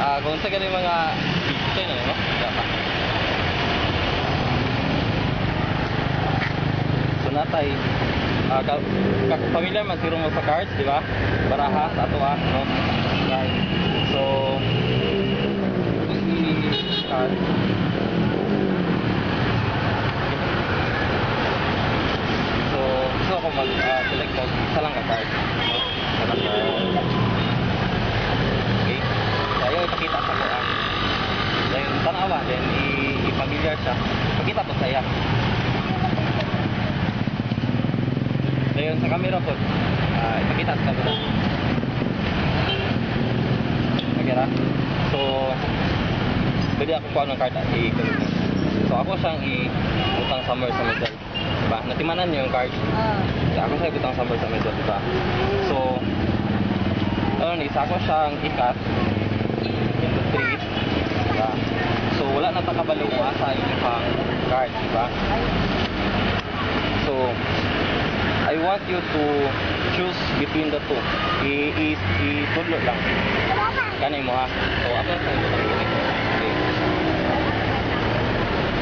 Kung sa ganun mga ito yun, no? So natay, pamilya man sirong mo sa cards, di ba? Baraha sa ato no? Right. So, cards. So, gusto ako mag-select mo isa lang ka card. No? Isa lang card. Okay. So, ayaw ipakita sa ko then tanawa, then i-familiar siya. Pakita po saya. Then sa camera po, ipakita sa camera. Nagera. So, pwede ako kuha ng card at i-connect. So, ako siyang i-butang somewhere sa middle. Diba? Natimanan niyo yung card. Ako siya i-butang somewhere sa middle. Diba? So, isa ako siyang ikat. Into 3. Diba? So, wala na takabalo ko sa inyong pang card. Diba? So, I want you to choose between the two. I-tudlo lang. Kanay mo ha. So, ako sa inyong okay.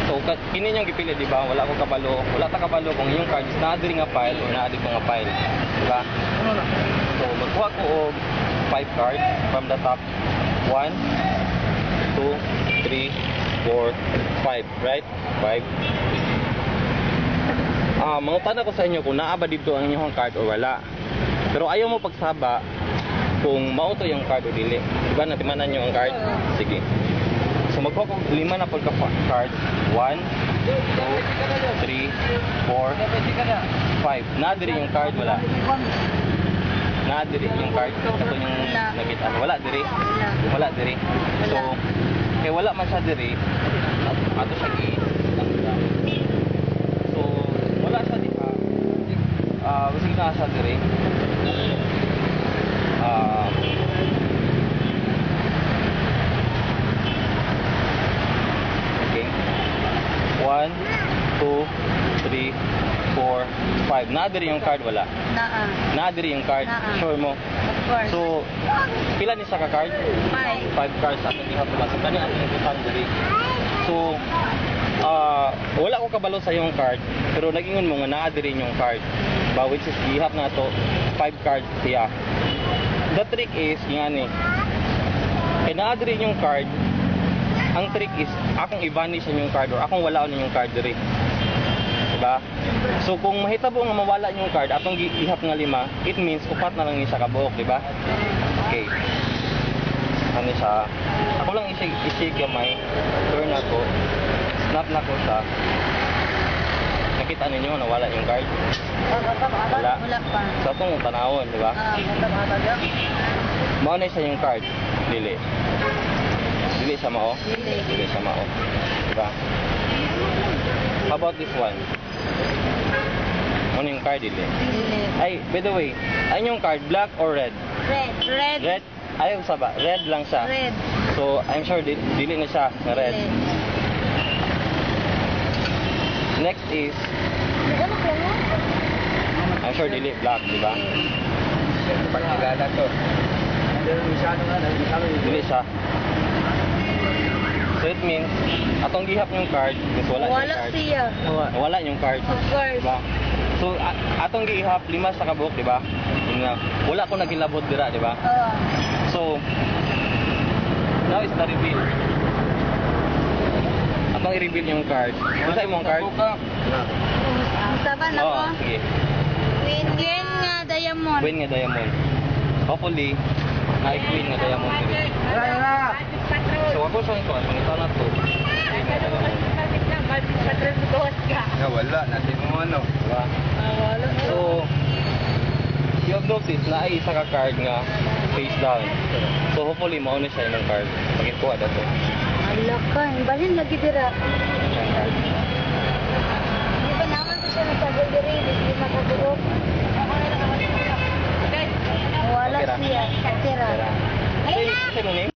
So, kini niyong gipili, di ba? Wala ko kabalo. Wala ta kabalo kung inyong card is na-adri nga file or na-adri ko nga file. Di ba? So, magkuha ko og 5 cards from the top. 1, 2, 3, 4, 5. Right? 5. Mangutan ako sa inyo kung naaba dito ang inyong card o wala. Pero ayaw mo pagsaba kung mauto yung card o dili. Diba natimanan nyo ang card? Sige. So magkuha ko 5 na pagka-card. 1, 2, 3, 4, 5. Nadiri yung card, wala. Nadiri yung card. Ito yung nagitan. Wala diri. Wala diri. So, kaya wala man siya diri. Ato siya so, wala siya di ka. Gusto kita siya diri. Okay. 1, 2, 3, 4, 5. Nadiri yung card, wala. Nadiri yung card. Sure mo? Of course. So, pila ni sa ka card? 5 cards ako dihap naman. So, kani ang ibutan diri. So, wala ko kabalo sa yung card, pero nagingon mo nga naadiri yung card. Ba, which is gihap na to 5 cards siya. The trick is, nga ni, naadiri yung card. Ang trick is, akong i-vanish yung card or akong wala yung card diri. Diba? So kung mahitabo nga mawala yung card atong gihap nga 5, it means upat na lang ni sa kabuok, diba? Okay. Ano siya? Ako lang i-shake gamay. Turn na ko. Snap na ko siya. Nakita ninyo nawala yung card? Wala. Wala pa. So itong tanawon, diba? Mao na siya yung card. Dili. Dili siya mao? Dili siya mao. Diba? How about this one? Ano yung card dili? Ay, by the way, ayun yung card, black or red? Red. Red? Ayaw sa ba? Red lang siya. Red. So, I'm sure dili na siya na red. Next is, I'm sure dili black, di ba? Pagkagala to. Dili siya. So it means, atong gihap yung card, is wala yung card. Siya. Wala yung card. Of course. Diba? So, atong gihap 5 sa kabuok, diba? Wala ko nagilabot dira, diba? So, now is the reveal. Atong i-reveal yung card. Gusto yung card? Saban ako. Sige. Queen nga diamond. Queen nga diamond. Hopefully, may queen nga diamond. So, ako sa ito, pangita na to. Queen nga diamond. Wala, natin mo ano. Diba? So, you have noticed na ay isa ka card nga face down. So, hopefully, mauna siya yung card. Pagkikuha na to. Alakan, balhin lagi dira. Di ba naman ko siya nagsagal diri, di makagulog. Wala siya. Tira. Say mo name?